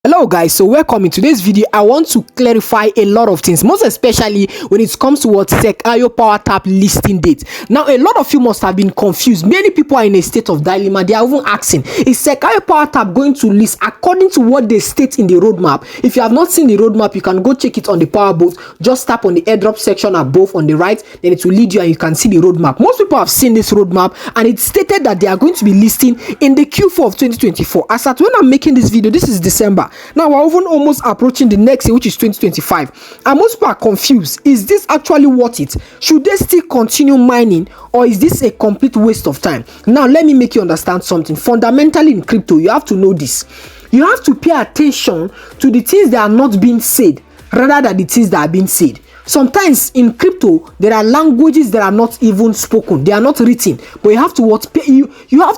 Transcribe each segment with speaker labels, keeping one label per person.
Speaker 1: Hello guys, so welcome. In today's video I want to clarify a lot of things, most especially when it comes to what SecAyo Power Tap listing date. Now a lot of you must have been confused. Many people are in a state of dilemma. They are even asking, is SecAyo Power Tap going to list according to what they state in the roadmap? If you have not seen the roadmap, you can go check it on the Power Booth. Just tap on the airdrop section above on the right, then it will lead you and you can see the roadmap. Most people have seen this roadmap and it stated that they are going to be listing in the Q4 of 2024. As at when I'm making this video, this is December. Now we're even almost approaching the next year, which is 2025, and most people are confused. Is this actually worth it? Should they still continue mining, or is this a complete waste of time? Now let me make you understand something. Fundamentally in crypto, you have to know this. You have to pay attention to the things that are not being said rather than the things that are being said. Sometimes in crypto there are languages that are not even spoken, they are not written, but you have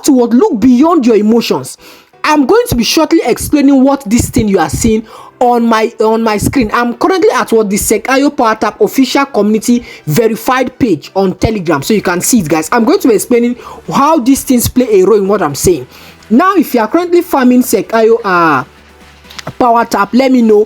Speaker 1: to look beyond your emotions. I'm going to be shortly explaining what this thing you are seeing on my screen. I'm currently at what the SecAyo Power Tap official community verified page on Telegram, so you can see it, guys. I'm going to be explaining how these things play a role in what I'm saying. Now if you are currently farming SecAyo Power Tap, let me know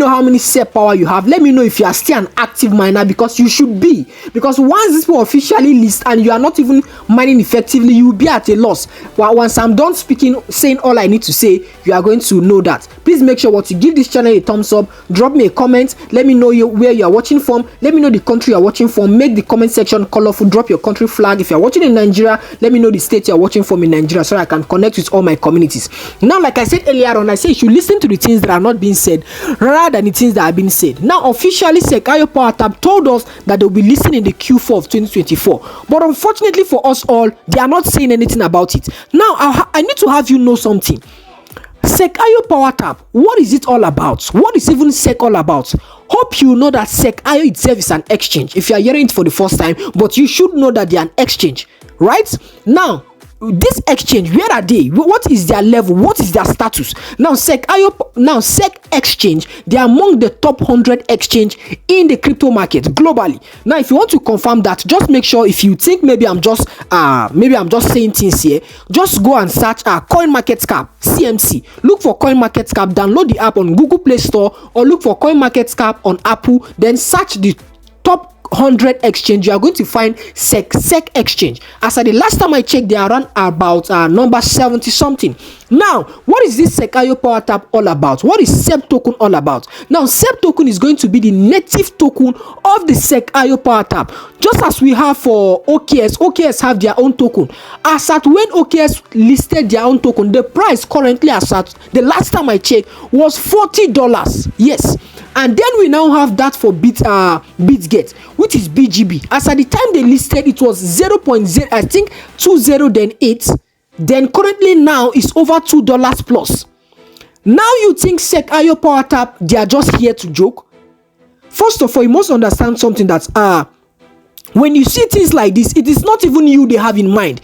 Speaker 1: how many SEP power you have. Let me know if you are still an active miner, because you should be, because once this will officially list and you are not even mining effectively, you will be at a loss. Well, once I'm done saying all I need to say, you are going to know that. Please make sure to give this channel a thumbs up, drop me a comment, let me know where you are watching from, let me know the country you are watching from, make the comment section colorful, drop your country flag. If you are watching in Nigeria, let me know the state you are watching from in Nigeria, so I can connect with all my communities. Now, like I said earlier on, I say you should listen to the things that are not being said rather than the things that are being said. Now officially SecAyo Power Tap told us that they'll be listening in the Q4 of 2024, but unfortunately for us all, they are not saying anything about it. Now I need to have you know something. SecAyo Power Tap, what is it all about? What is even Sec all about? Hope you know that SecAyo itself is an exchange. If you are hearing it for the first time, but you should know that they are an exchange, right? Now this exchange, where are they? What is their level? What is their status? Now Sec Exchange, they are among the top 100 exchange in the crypto market globally. Now if you want to confirm that, just make sure, if you think maybe I'm just saying things here, just go and search CoinMarketCap CMC. Look for CoinMarketCap, download the app on Google Play Store, or look for CoinMarketCap on Apple, then search the top 100 exchange. You are going to find Sec Exchange. As at the last time I checked, they are around about number 70 something. Now what is this SecAyo Power Tap all about? What is SEP token all about? Now SEP token is going to be the native token of the SecAyo Power Tap, just as we have for OKS have their own token. As at when OKS listed their own token, the price currently, as at the last time I checked, was $40. Yes. And then we now have that for BitGet, which is BGB. As at the time they listed, it was 0.0, I think 20, then 8. Then currently now it's over $2 plus. Now you think SecAyo Power Tap, they are just here to joke? First of all, you must understand something, that when you see things like this, it is not even you they have in mind.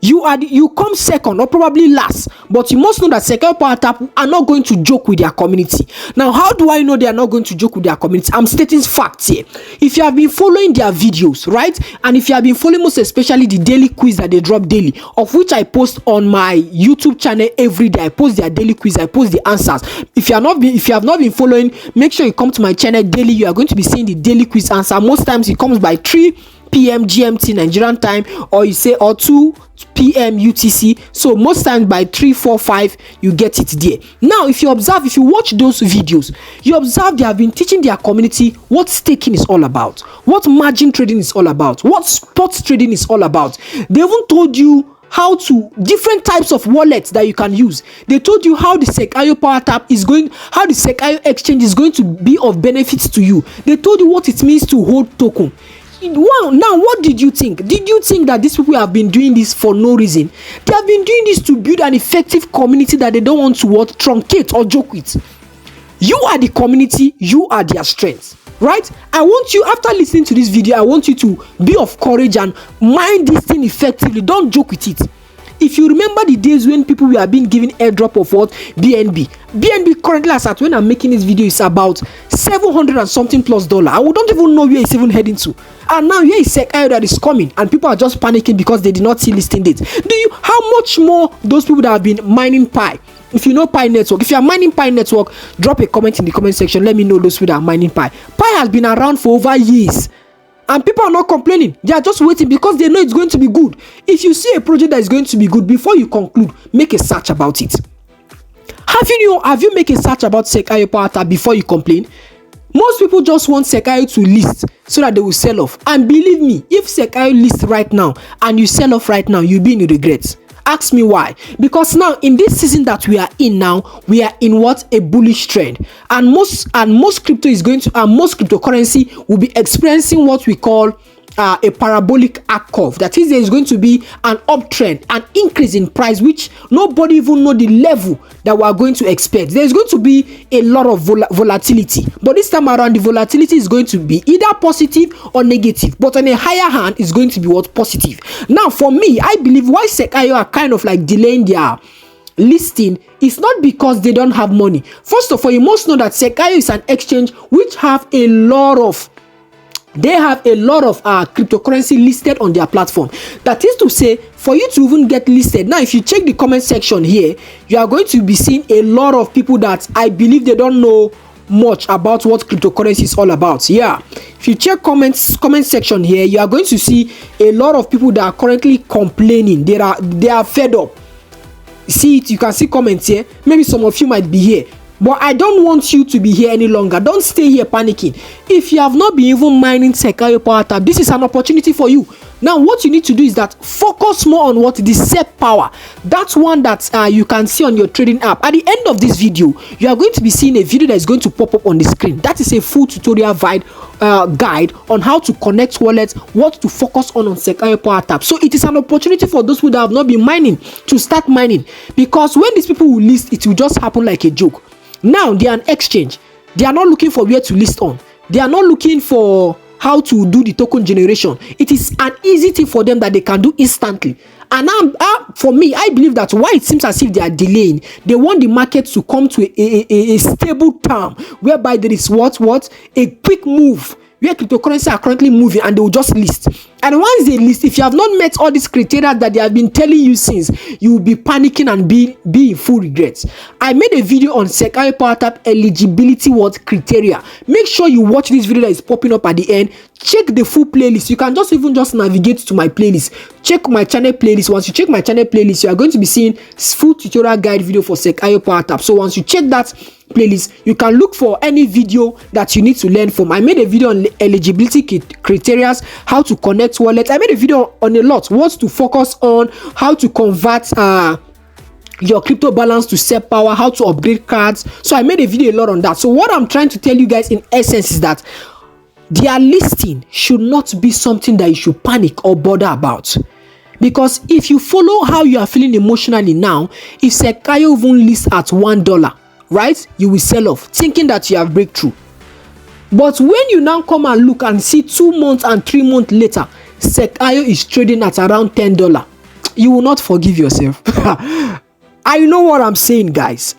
Speaker 1: You come second or probably last, but you must know that SecAyo Power Tap are not going to joke with their community. Now how do I know they are not going to joke with their community? I'm stating facts here. If you have been following their videos, right, and if you have been following most especially the daily quiz that they drop daily, of which I post on my YouTube channel every day, I post their daily quiz, I post the answers. If you have not been following, make sure you come to my channel daily. You are going to be seeing the daily quiz answer. Most times it comes by 3 p.m. GMT Nigerian time, or 2 p.m. UTC. So most times by 3, 4, 5 you get it there. Now if you watch those videos, you observe they have been teaching their community what staking is all about, what margin trading is all about, what spot trading is all about. They even told you how to different types of wallets that you can use. They told you how the SecAyo Power Tap how the SecAyo exchange is going to be of benefits to you. They told you what it means to hold token. Wow, now what did you think? Did you think that these people have been doing this for no reason? They have been doing this to build an effective community that they don't want to truncate or joke with. You are the community, you are their strength, right? I want you, after listening to this video, I want you to be of courage and mind this thing effectively. Don't joke with it. If you remember the days when people were being given airdrop of what BNB currently, as at when I'm making this video, is about 700 and something plus dollar. I don't even know where it's even heading to. And now here is SecIO that is coming, and people are just panicking because they did not see listing dates. How much more those people that have been mining Pi? If you know Pi Network, if you are mining Pi Network, drop a comment in the comment section. Let me know those people that are mining Pi. Pi has been around for over years, and people are not complaining. They are just waiting because they know it's going to be good. If you see a project that is going to be good, before you conclude, make a search about it. Have you made a search about SecIO Power Tap before you complain? Most people just want SecIO to list so that they will sell off. And believe me, if SecIO lists right now and you sell off right now, you'll be in regrets. Ask me why. Because now in this season that we are in now, we are in what? A bullish trend. And most crypto is going to most cryptocurrency will be experiencing what we call a parabolic arc curve. That is, there is going to be an uptrend, an increase in price, which nobody even know the level that we are going to expect. There is going to be a lot of volatility, but this time around the volatility is going to be either positive or negative, but on a higher hand is going to be what? Positive. Now for me, I believe why SecIO are kind of like delaying their listing is not because they don't have money. First of all, you must know that SecIO is an exchange which have a lot of cryptocurrency listed on their platform. That is to say, for you to even get listed, now if you check the comment section here, you are going to be seeing a lot of people that I believe they don't know much about what cryptocurrency is all about. Yeah, if you check comment section here, you are going to see a lot of people that are currently complaining. They are fed up. See it, you can see comments here. Maybe some of you might be here, but I don't want you to be here any longer. Don't stay here panicking. If you have not been even mining SecIO Power Tap, this is an opportunity for you. Now, what you need to do is that focus more on what the SEP power. That's one that you can see on your trading app. At the end of this video, you are going to be seeing a video that is going to pop up on the screen. That is a full tutorial guide on how to connect wallets, what to focus on SecIO Power Tap. So it is an opportunity for those people that have not been mining to start mining, because when these people will list, it will just happen like a joke. Now they are an exchange. They are not looking for where to list on. They are not looking for how to do the token generation. It is an easy thing for them that they can do instantly. And for me, I believe that why it seems as if they are delaying, they want the market to come to a stable term whereby there is a quick move, where cryptocurrency are currently moving, and they will just list. And once they list, if you have not met all these criteria that they have been telling you since, you will be panicking and be in full regrets. I made a video on SecIO Power Tap eligibility criteria. Make sure you watch this video that is popping up at the end. Check the full playlist. You can just navigate to my playlist. Check my channel playlist. Once you check my channel playlist, you are going to be seeing full tutorial guide video for SecIO Power Tap. So once you check that playlist, you can look for any video that you need to learn from. I made a video on eligibility criteria, how to connect wallet. I made a video on a lot, what to focus on, how to convert your crypto balance to SEP power, how to upgrade cards. So I made a video a lot on that. So what I'm trying to tell you guys in essence is that their listing should not be something that you should panic or bother about. Because if you follow how you are feeling emotionally now, if SecIO even lists at $1, right, you will sell off thinking that you have breakthrough. But when you now come and look and see 2 months and 3 months later, SecIO is trading at around $10, you will not forgive yourself. I know what I'm saying, guys.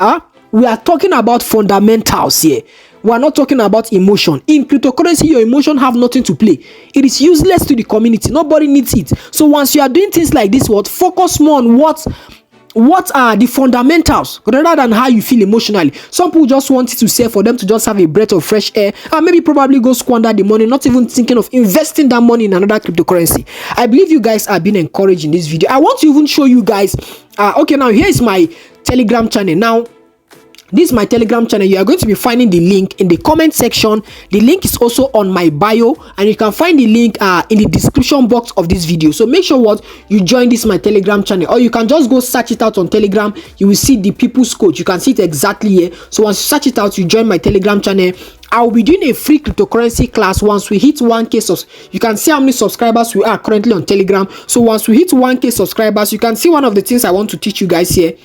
Speaker 1: We are talking about fundamentals here. We are not talking about emotion. In cryptocurrency, your emotion have nothing to play. It is useless to the community. Nobody needs it. So once you are doing things like this, focus more on what are the fundamentals rather than how you feel emotionally. Some people just want it to sell for them to just have a breath of fresh air and maybe probably go squander the money, not even thinking of investing that money in another cryptocurrency. I believe you guys are being encouraged in this video. I want to even show you guys. Okay, now here is my Telegram channel. Now, this is my Telegram channel. You are going to be finding the link in the comment section. The link is also on my bio, and you can find the link in the description box of this video. So make sure you join this my Telegram channel, or you can just go search it out on Telegram. You will see the People's Coach. You can see it exactly here. So once you search it out, you join my Telegram channel. I will be doing a free cryptocurrency class once we hit 1K. You can see how many subscribers we are currently on Telegram. So once we hit 1K subscribers, you can see one of the things I want to teach you guys here.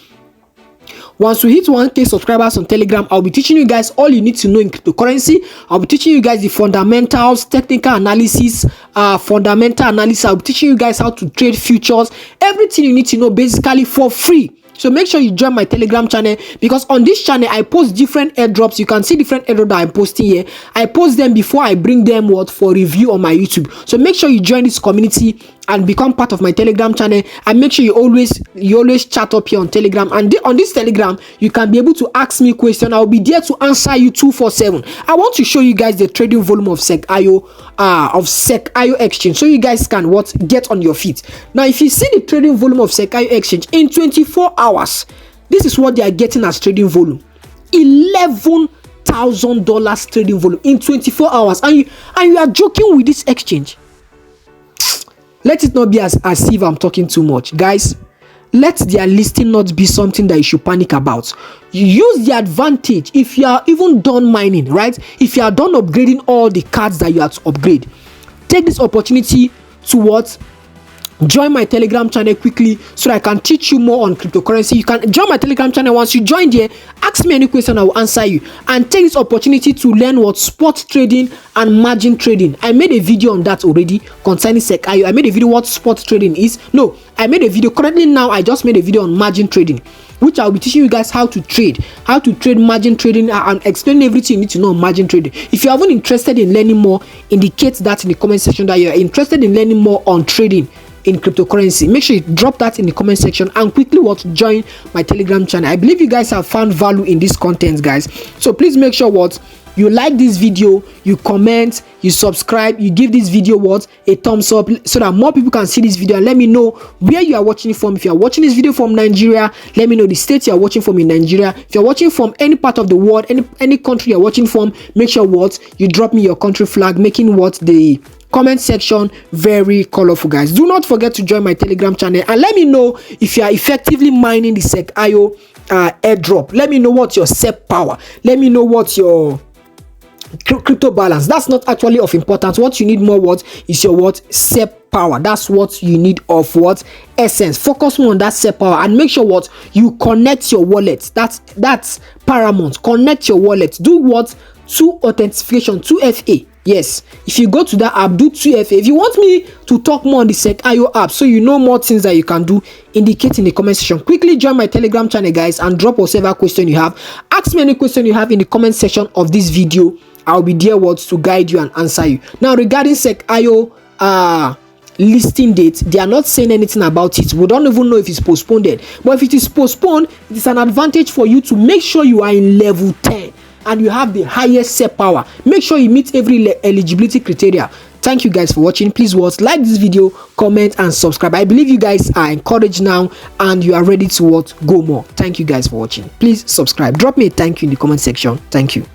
Speaker 1: Once we hit 1K subscribers on Telegram, I'll be teaching you guys all you need to know in cryptocurrency. I'll be teaching you guys the fundamentals, technical analysis, fundamental analysis. I'll be teaching you guys how to trade futures, everything you need to know basically for free. So make sure you join my Telegram channel, because on this channel I post different airdrops. You can see different airdrops that I'm posting here. I post them before I bring them for review on my YouTube. So make sure you join this community and become part of my Telegram channel, and make sure you always chat up here on Telegram. And on this Telegram you can be able to ask me questions. I'll be there to answer you 247. I want to show you guys the trading volume of SecIO exchange, so you guys can get on your feet. Now if you see the trading volume of SecIO exchange in 24 hours, this is what they are getting as trading volume: $11,000 trading volume in 24 hours. And you are joking with this exchange. Let it not be as if I'm talking too much, guys. Let their listing not be something that you should panic about. You use the advantage. If you are even done mining, right? If you are done upgrading all the cards that you have to upgrade, take this opportunity to join my Telegram channel quickly, so that I can teach you more on cryptocurrency. You can join my Telegram channel. Once you join there, ask me any question, I will answer you. And take this opportunity to learn spot trading and margin trading. I made a video on that already concerning SecIO. I made a video what spot trading is. No, I made a video currently now. I just made a video on margin trading, which I'll be teaching you guys how to trade margin trading, and explain everything you need to know on margin trading. If you haven't interested in learning more, indicate that in the comment section that you are interested in learning more on trading in cryptocurrency. Make sure you drop that in the comment section and quickly join my Telegram channel. I believe you guys have found value in this content, guys. So please make sure you like this video, you comment, you subscribe, you give this video a thumbs up, so that more people can see this video. And let me know where you are watching it from. If you are watching this video from Nigeria, let me know the state you are watching from in Nigeria. If you are watching from any part of the world, any country you are watching from, make sure you drop me your country flag, making the comment section very colorful, guys. Do not forget to join my Telegram channel, and let me know if you are effectively mining the SecIO airdrop. Let me know what's your SEP power. Let me know what's your crypto balance. That's not actually of importance. What you need more is your SEP power. That's what you need of essence. Focus more on that SEP power, and make sure you connect your wallet. That's paramount. Connect your wallet. Do 2 authentication, 2FA. Yes, if you go to that app, do 2FA. If you want me to talk more on the SecIO app, so you know more things that you can do, indicate in the comment section. Quickly join my Telegram channel, guys, and drop whatever question you have. Ask me any question you have in the comment section of this video. I'll be there to guide you and answer you. Now, regarding SecIO listing date, they are not saying anything about it. We don't even know if it's postponed. But if it is postponed, it is an advantage for you to make sure you are in level 10 and you have the highest SEP power. Make sure you meet every eligibility criteria. Thank you guys for watching. Please like this video, comment, and subscribe. I believe you guys are encouraged now and you are ready to go more. Thank you guys for watching. Please subscribe. Drop me a thank you in the comment section. Thank you.